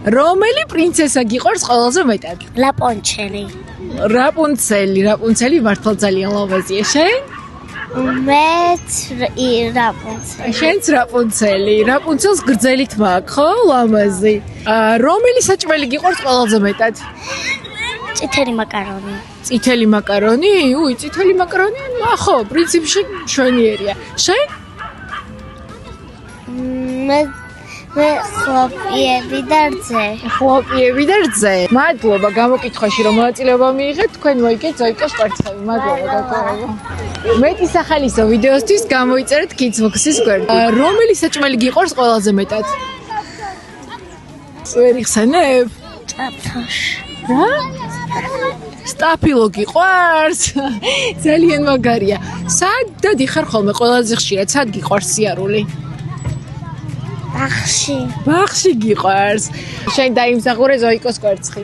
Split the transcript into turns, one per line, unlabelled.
რომელი პრინცესა გიყვარს ყველაზე მეტად?
Rapunzel.
რაპუნცელი მართლა ძალიან ლამაზია. შენ?
მეც Rapunzel.
შენც რაპუნცელი. რაპუნცელს გრძელი თმა აქვს, ხო? ლამაზი. რომელი საჭმელი გიყვარს ყველაზე მეტად?
წითელი მაკარონი.
წითელი მაკარონი? უი, წითელი მაკარონი? ხო, პრინციპში მშვენიერია. შენ?
მე ხლოპიები და რძე.
ხლოპიები და რძე. მადლობა გამოკითხვაში რომ მონაწილეობა მიიღეთ. თქვენ მოიგეთ ზოიკოს კვერცხები. მადლობა დაკავება. მეტი სახალისო ვიდეოსთვის გამოიწერეთ Kidsbox-ის გვერდზე. რომელი საჭმელი გიყვარს ყველაზე მეტად? ვერ იხსენებ?
Წაფთოში.
რა? სტაფილო გიყვარს? ძალიან მაგარია. სად დადიხარ ხოლმე ყველაზე ხშირად? სად გიყვარს სიარული?
ბაღში.
ბაღში გიყვარს. შენ დაიმსახურე ზოიკოს კვერცხი.